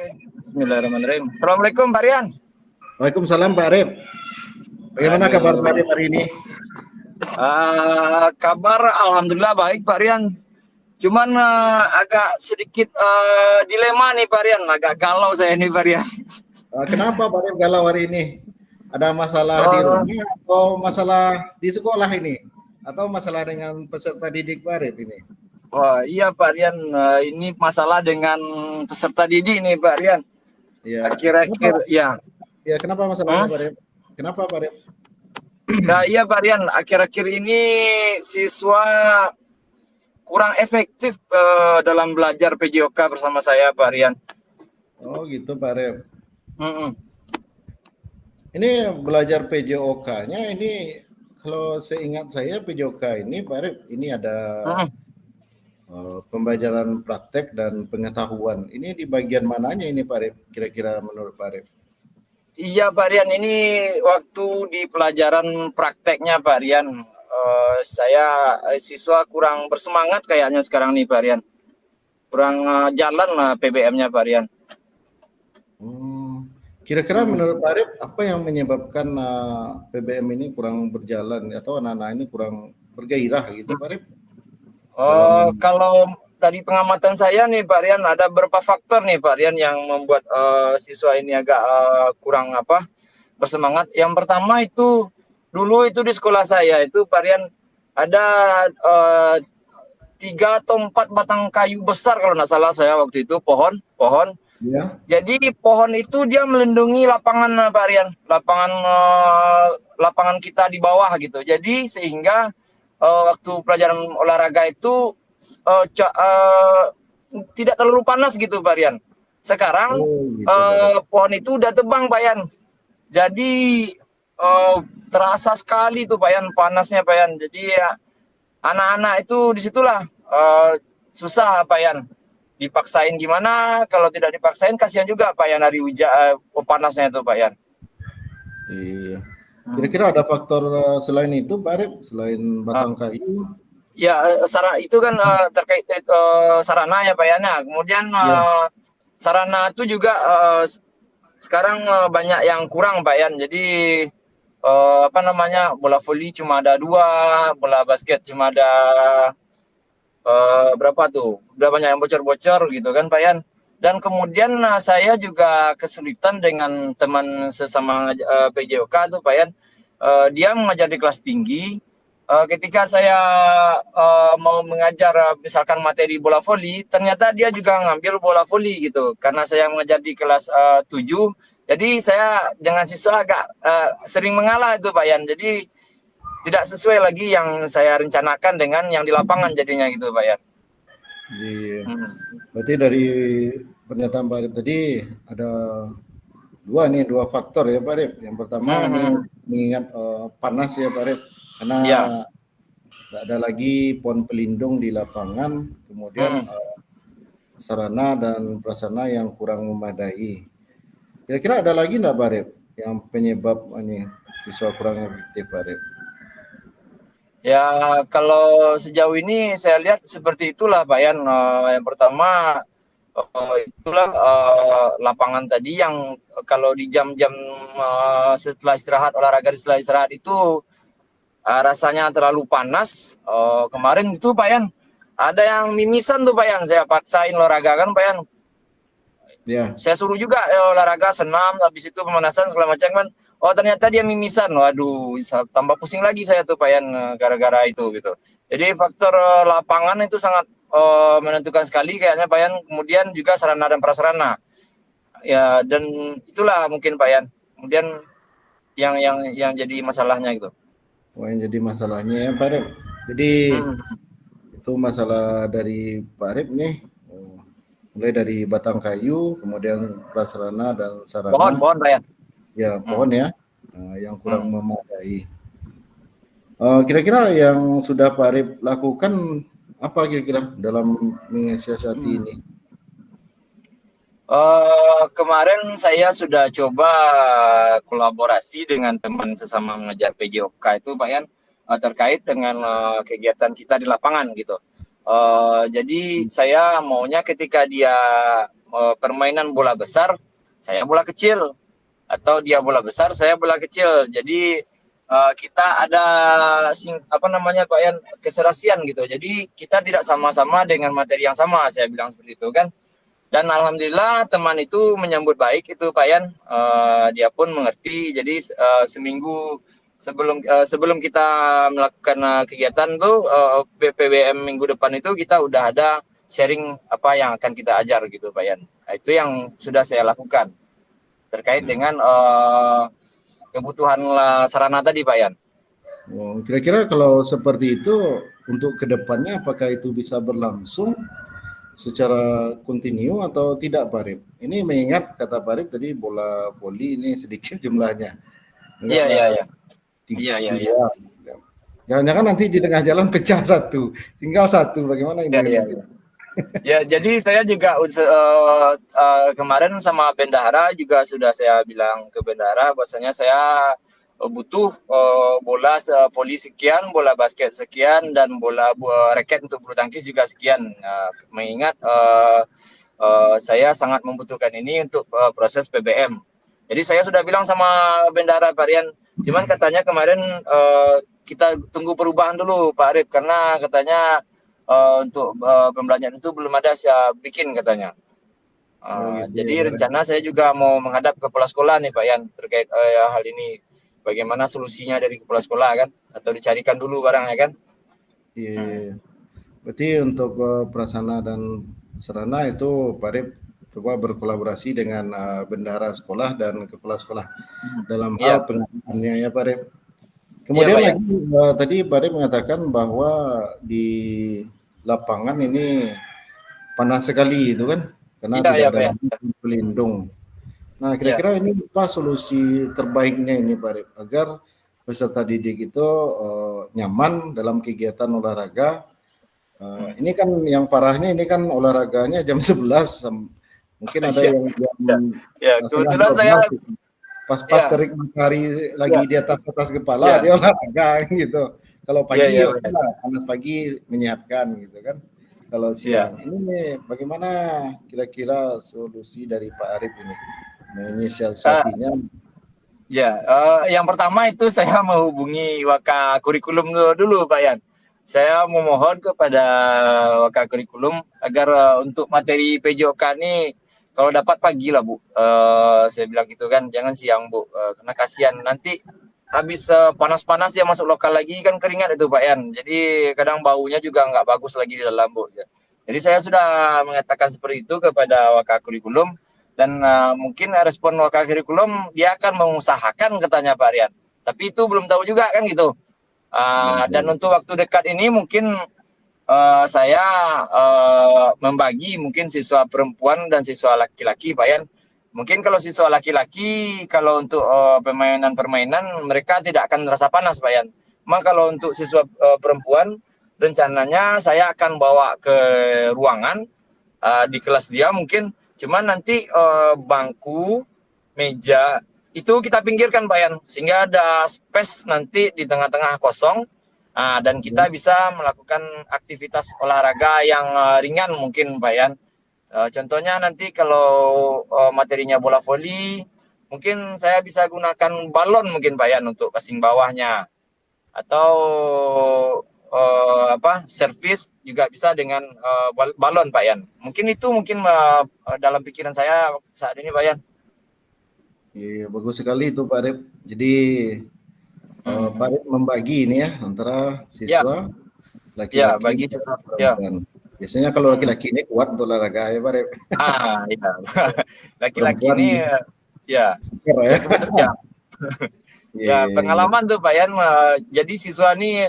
Bismillahirrahmanirrahim. Assalamualaikum Pak Rian. Waalaikumsalam Pak Arif. Bagaimana kabar Pak Arif hari ini? Kabar alhamdulillah baik Pak Rian. Cuman agak sedikit dilema nih Pak Rian, agak galau saya nih Pak Rian. Kenapa Pak Arif galau hari ini? Ada masalah di rumah atau masalah di sekolah ini? Atau masalah dengan peserta didik Pak Arif ini? Oh iya Pak Rian, ini masalah dengan peserta didik nih Pak Rian. Ya. Akhir-akhir ya. Ya, kenapa masalahnya Pak Arif? Kenapa Pak Arif? Nah, iya Pak Rian, akhir-akhir ini siswa kurang efektif dalam belajar PJOK bersama saya Pak Rian. Oh gitu Pak Arif. Ini belajar PJOK-nya ini, kalau seingat saya PJOK ini Pak Arif, ini ada pembelajaran praktek dan pengetahuan. Ini di bagian mananya ini Pak Arif, kira-kira menurut Pak Arif? Iya Pak Rian, ini waktu di pelajaran prakteknya Pak Rian, saya siswa kurang bersemangat kayaknya sekarang nih Pak Rian. Kurang jalan lah PBM-nya Pak Rian. Kira-kira menurut Pak Arif, apa yang menyebabkan PBM ini kurang berjalan atau anak-anak ini kurang bergairah gitu Pak Arif? Kalau dari pengamatan saya nih Pak Rian, ada beberapa faktor nih Pak Rian yang membuat siswa ini agak kurang bersemangat. Yang pertama itu, dulu itu di sekolah saya itu Pak Rian ada 3 atau 4 batang kayu besar kalau nggak salah saya waktu itu, pohon. Ya. Jadi pohon itu dia melindungi lapangan Pak Rian, lapangan kita di bawah gitu. Jadi sehingga waktu pelajaran olahraga itu tidak terlalu panas gitu Pak Rian. Sekarang pohon itu udah tebang Pak Rian. Jadi terasa sekali tuh Pak Rian panasnya Pak Rian. Jadi ya, anak-anak itu disitulah susah Pak Rian. Dipaksain gimana? Kalau tidak dipaksain kasihan juga Pak Rian hari panasnya itu Pak Rian. Iya. Kira-kira ada faktor selain itu Pak Arif, selain batang kayu? Ya, itu kan terkait sarana ya Pak Rian. Kemudian sarana itu juga sekarang banyak yang kurang Pak Rian. Jadi bola voli cuma ada 2, bola basket cuma ada berapa tuh? Udah banyak yang bocor-bocor gitu kan Pak Rian. Dan kemudian saya juga kesulitan dengan teman sesama PJOK tuh Pak Rian. Dia mengajar di kelas tinggi. Ketika saya mau mengajar misalkan materi bola voli, ternyata dia juga ngambil bola voli gitu. Karena saya mengajar di kelas 7, jadi saya dengan siswa agak sering mengalah itu Pak Yan. Jadi tidak sesuai lagi yang saya rencanakan dengan yang di lapangan jadinya gitu Pak Yan. Iya. Berarti dari pernyataan Pak Arif tadi ada 2 faktor ya Pak Arif. Yang pertama ini mengingat panas ya Pak Arif, karena tidak ada lagi pohon pelindung di lapangan, kemudian sarana dan prasarana yang kurang memadai. Kira-kira ada lagi enggak Pak Arif yang penyebab ini siswa kurang efektif Pak Arif? Ya, kalau sejauh ini saya lihat seperti itulah Pak Yan. Yang pertama itulah lapangan tadi yang kalau di jam-jam setelah istirahat, olahraga setelah istirahat itu rasanya terlalu panas. Kemarin itu Pak Yan, ada yang mimisan tuh Pak Yan, saya paksain olahraga kan Pak Yan. Yeah. Saya suruh juga olahraga, senam, habis itu pemanasan segala macam kan. Oh ternyata dia mimisan, waduh tambah pusing lagi saya tuh Pak Yan gara-gara itu gitu. Jadi faktor lapangan itu sangat menentukan sekali kayaknya Pak Yan. Kemudian juga sarana dan prasarana. Ya dan itulah mungkin Pak Yan. Kemudian yang jadi masalahnya gitu. Oh, yang jadi masalahnya ya Pak Arif. Jadi itu masalah dari Pak Arif nih. Mulai dari batang kayu, kemudian prasarana dan sarana. Pohon Pak Yan. Ya pohon ya, yang kurang memadai. Kira-kira yang sudah Pak Arif lakukan apa kira-kira dalam mensiasati ini? Kemarin saya sudah coba kolaborasi dengan teman sesama mengajar PJOK itu Pak Yan, terkait dengan kegiatan kita di lapangan gitu. Jadi saya maunya ketika dia permainan bola besar, saya bola kecil, atau dia bola besar, saya bola kecil. Jadi kita ada apa namanya Pak Yan, keserasian gitu. Jadi kita tidak sama-sama dengan materi yang sama, saya bilang seperti itu kan. Dan alhamdulillah teman itu menyambut baik itu Pak Yan. Dia pun mengerti. Jadi seminggu sebelum kita melakukan kegiatan tuh PPBM minggu depan itu kita udah ada sharing apa yang akan kita ajar gitu Pak Yan. Nah, itu yang sudah saya lakukan terkait dengan kebutuhan sarana tadi Pak Yan. Oh, kira-kira kalau seperti itu untuk kedepannya apakah itu bisa berlangsung secara kontinu atau tidak Pak Arif? Ini mengingat kata Pak Arif tadi bola voli ini sedikit jumlahnya. Iya, iya, iya. Iya. Jangan-jangan nanti di tengah jalan pecah satu, tinggal satu, bagaimana ini? Iya. Ya, jadi saya juga kemarin sama bendahara juga sudah saya bilang ke bendahara bahwasanya saya butuh bola voli sekian, bola basket sekian, dan bola raket untuk bulu tangkis juga sekian. Mengingat saya sangat membutuhkan ini untuk proses PBM. Jadi saya sudah bilang sama bendahara Pak Rian, cuman katanya kemarin kita tunggu perubahan dulu Pak Arif, karena katanya untuk pembelajaran itu belum ada saya bikin katanya. Jadi rencana saya juga mau menghadap ke kepala sekolah nih Pak Yan terkait hal ini. Bagaimana solusinya dari kepala sekolah kan? Atau dicarikan dulu barangnya kan? Iya. Berarti untuk prasarana dan sarana itu Pak Arif coba berkolaborasi dengan bendahara sekolah dan kepala sekolah dalam hal pengadaannya ya Pak Arif. Kemudian lagi tadi Pak Arif mengatakan bahwa di lapangan ini panas sekali itu kan karena tidak ada pelindung. Nah kira-kira ini apa solusi terbaiknya ini Pak Arif agar peserta didik itu nyaman dalam kegiatan olahraga. Ini kan yang parahnya ini kan olahraganya jam 11 mungkin ada yang kebetulan saya pas terik matahari lagi di atas kepala dia olahraga gitu. Kalau pagi panas pagi menyehatkan gitu kan. Kalau siang ini bagaimana kira-kira solusi dari Pak Arif ini menyiasatinya? Yang pertama itu saya menghubungi Waka Kurikulum dulu Pak Yan. Saya memohon kepada Waka Kurikulum agar untuk materi PJOK ini kalau dapat pagi lah Bu. Saya bilang gitu kan, jangan siang Bu, karena kasihan nanti habis panas-panas dia masuk lokal lagi kan keringat itu Pak Yan. Jadi kadang baunya juga nggak bagus lagi di dalam Bu. Jadi saya sudah mengatakan seperti itu kepada Waka Kurikulum dan mungkin respon Waka Kurikulum dia akan mengusahakan katanya Pak Rian. Tapi itu belum tahu juga kan gitu. Dan untuk waktu dekat ini mungkin saya membagi mungkin siswa perempuan dan siswa laki-laki Pak Yan. Mungkin kalau siswa laki-laki, kalau untuk permainan mereka tidak akan merasa panas, Pak Yan. Maka kalau untuk siswa perempuan, rencananya saya akan bawa ke ruangan di kelas dia mungkin. Cuman nanti bangku, meja, itu kita pinggirkan, Pak Yan. Sehingga ada space nanti di tengah-tengah kosong. Dan kita bisa melakukan aktivitas olahraga yang ringan mungkin, Pak Yan. Contohnya nanti kalau materinya bola voli, mungkin saya bisa gunakan balon mungkin Pak Yan untuk passing bawahnya, atau servis juga bisa dengan balon Pak Yan. Mungkin itu dalam pikiran saya saat ini Pak Yan. Iya bagus sekali itu Pak Arif. Jadi Pak Arif membagi ini ya antara siswa laki-laki dan perempuan. Biasanya kalau laki-laki ini kuat untuk olahraga ya Pak Rep. Iya. Laki-laki ini pengalaman tuh Pak Yan. Jadi siswa ini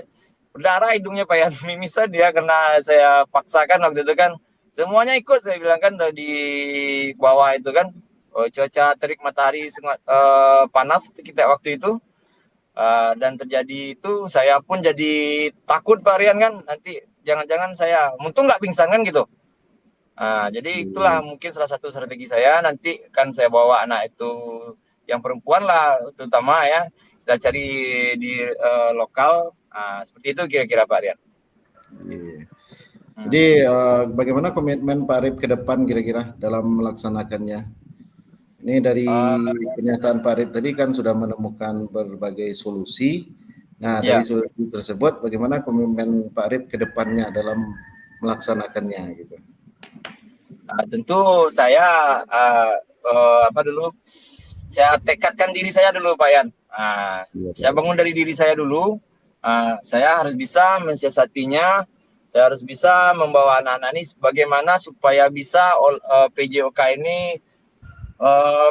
berdarah hidungnya Pak Yan. Mimisan dia karena saya paksakan waktu itu kan. Semuanya ikut saya bilang kan di bawah itu kan. Cuaca terik matahari sangat panas kita waktu itu. Dan terjadi itu saya pun jadi takut Pak Rian kan, nanti jangan-jangan saya untung nggak pingsan kan gitu. Jadi itulah mungkin salah satu strategi saya, nanti kan saya bawa anak itu yang perempuan lah terutama ya, kita cari di lokal, seperti itu kira-kira Pak Rian. Jadi bagaimana komitmen Pak Arif ke depan kira-kira dalam melaksanakannya? Ini dari pernyataan Pak Arif tadi kan sudah menemukan berbagai solusi. Nah, dari Ya, solusi tersebut bagaimana komitmen Pak Arif ke depannya dalam melaksanakannya gitu. tentu saya saya tekadkan diri saya dulu Pak Yan. Iya, Saya Pak. bangun dari diri saya dulu. Saya harus bisa mensiasatinya. Saya harus bisa membawa anak-anak ini bagaimana supaya bisa PJOK ini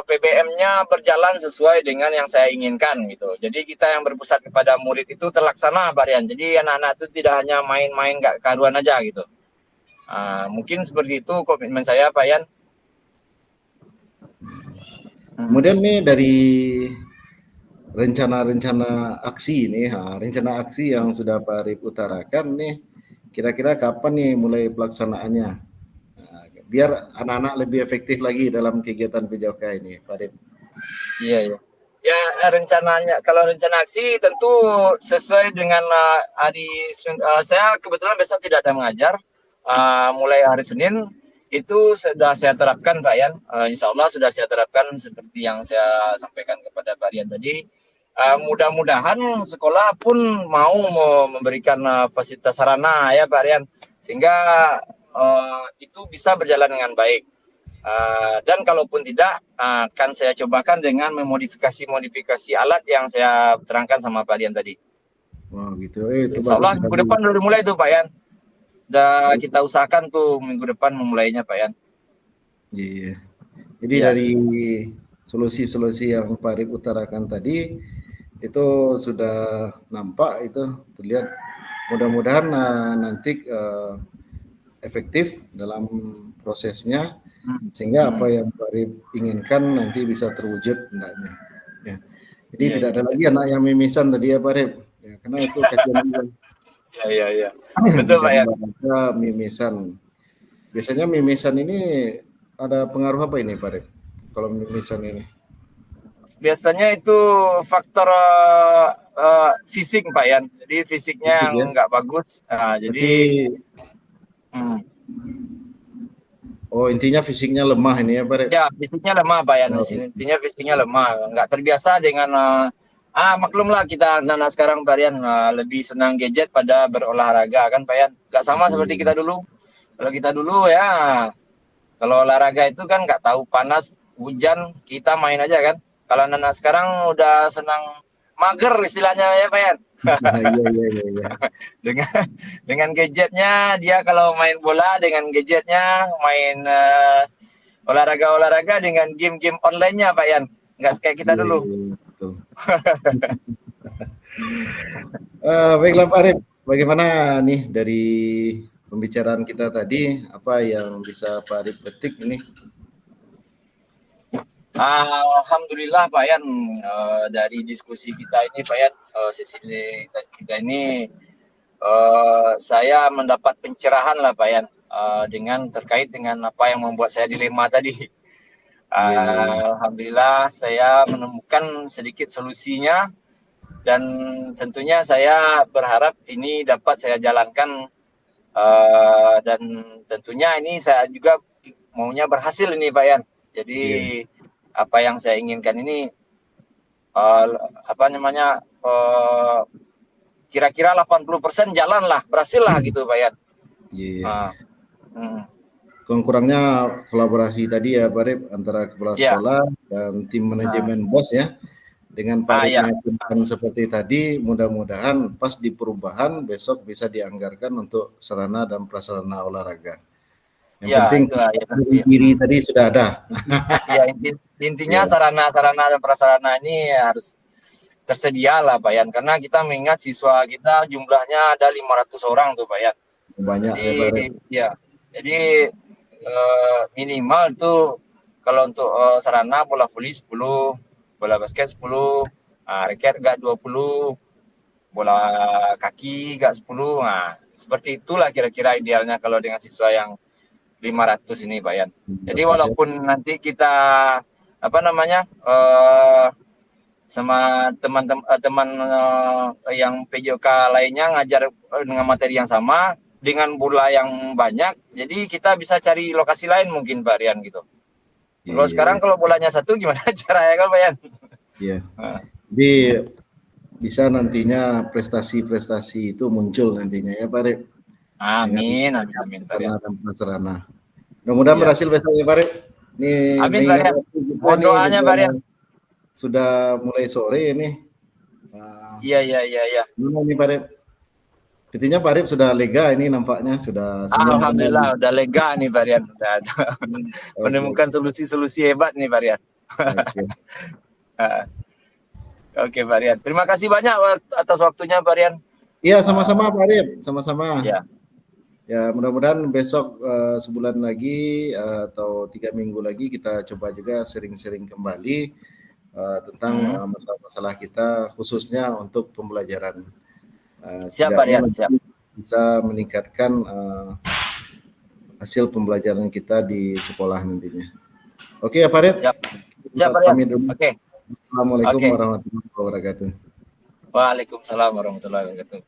PBM-nya berjalan sesuai dengan yang saya inginkan gitu. Jadi kita yang berpusat kepada murid itu terlaksana Pak Rian. Jadi anak-anak itu tidak hanya main-main gak karuan aja gitu. Mungkin seperti itu komitmen saya Pak Yan. Kemudian nih dari rencana-rencana aksi nih, rencana aksi yang sudah Pak Arif utarakan nih, kira-kira kapan nih mulai pelaksanaannya? Biar anak-anak lebih efektif lagi dalam kegiatan PJOK ini, Pak Arif. Iya, iya. Ya rencananya, kalau rencana aksi tentu sesuai dengan saya kebetulan besok tidak ada mengajar. Mulai hari Senin itu sudah saya terapkan Pak Yan. Insya Allah sudah saya terapkan seperti yang saya sampaikan kepada Pak Rian tadi. Mudah-mudahan sekolah pun mau memberikan fasilitas sarana ya Pak Rian, sehingga itu bisa berjalan dengan baik. Dan kalaupun tidak, akan saya cobakan dengan memodifikasi alat yang saya terangkan sama Pak Rian tadi. Oh gitu. Itu Insya Allah bagus. minggu depan udah mulai tuh Pak Yan. Udah kita usahakan tuh minggu depan memulainya Pak Yan. Iya. Jadi Ya. dari solusi-solusi yang Pak Arif utarakan tadi itu sudah nampak, itu terlihat. Mudah-mudahan nanti efektif dalam prosesnya sehingga apa yang Pak Arif inginkan nanti bisa terwujud hendaknya. Ya. Jadi tidak ada lagi anak yang mimisan tadi ya Pak Arif. Ya, karena itu kasihan juga. Iya. Betul Pak Yan. Mimisan. Biasanya mimisan ini ada pengaruh apa ini Pak Arif? Kalau mimisan ini? Biasanya itu faktor fisik Pak Yan. Jadi fisiknya Fisik, ya? nggak bagus. Jadi oh intinya fisiknya lemah ini ya Pak Arif? ya fisiknya lemah Pak Yan. Intinya fisiknya lemah, nggak terbiasa dengan maklumlah kita anak sekarang Pak Yan lebih senang gadget pada berolahraga kan Pak Yan. Nggak sama seperti kita dulu. Kalau kita dulu ya, kalau olahraga itu kan nggak tahu panas, hujan, kita main aja kan. Kalau anak sekarang udah senang mager istilahnya ya Pak Yan. Iya. Dengan gadgetnya dia kalau main bola dengan gadgetnya, main olahraga dengan game-game online-nya Pak Yan. Nggak kayak kita dulu. Betul. Baiklah Pak Arif, bagaimana nih dari pembicaraan kita tadi, apa yang bisa Pak Arif petik ini? Alhamdulillah Pak Yan, dari diskusi kita ini Pak Yan, sesi kita ini saya mendapat pencerahan lah Pak Yan, terkait dengan apa yang membuat saya dilema tadi. Alhamdulillah saya menemukan sedikit solusinya, dan tentunya saya berharap ini dapat saya jalankan, dan tentunya ini saya juga maunya berhasil ini Pak Yan. Jadi apa yang saya inginkan ini kira-kira 80% jalan lah, berhasil lah gitu Pak Yan. Kurang-kurangnya kolaborasi tadi ya Pak Arif antara kepala sekolah dan tim manajemen BOS ya. Dengan Pak Arif seperti tadi, mudah-mudahan pas di perubahan besok bisa dianggarkan untuk sarana dan prasarana olahraga. Yang penting diri tadi sudah ada. Ya, intinya sarana dan prasarana ini harus tersedia lah Pak Yan, karena kita mengingat siswa kita jumlahnya ada 500 orang tuh Pak Yan. Banyak jadi, ya Pak Arif. Ya, jadi minimal itu kalau untuk sarana bola voli 10, bola basket 10, raket gak 20, bola kaki gak 10. Nah, seperti itulah kira-kira idealnya kalau dengan siswa yang 500 ini Pak Yan. Jadi walaupun nanti kita sama teman-teman yang PJOK lainnya ngajar dengan materi yang sama, dengan bola yang banyak, jadi kita bisa cari lokasi lain mungkin Pak Rian gitu. Kalau sekarang kalau bolanya satu gimana caranya kan Pak Rian? Iya. Jadi bisa nantinya prestasi-prestasi itu muncul nantinya ya Pak Rip. Amin, amin Pak Rian. Sarana. Mudah-mudahan berhasil besok ya Pak Rip. Ini amin Pak Rian. Mohon doanya Pak Rian. Sudah mulai sore ini. Iya. Gimana nih Pak Rip? Sepertinya Pak Rip sudah lega ini nampaknya sudah. Alhamdulillah udah lega nih Pak Rian. Udah ada menemukan solusi-solusi hebat nih Pak Rian. Oke Pak Rian. Terima kasih banyak atas waktunya Pak Rian. Iya sama-sama Pak Rip, sama-sama. Ya. Ya mudah-mudahan besok sebulan lagi atau 3 minggu lagi kita coba juga sering-sering kembali tentang masalah-masalah kita khususnya untuk pembelajaran. Siap Pak Rian, siap. Bisa meningkatkan hasil pembelajaran kita di sekolah nantinya. Oke ya Pak Rip. Siap Pak Rian. Oke. Assalamualaikum warahmatullahi wabarakatuh. Waalaikumsalam warahmatullahi wabarakatuh.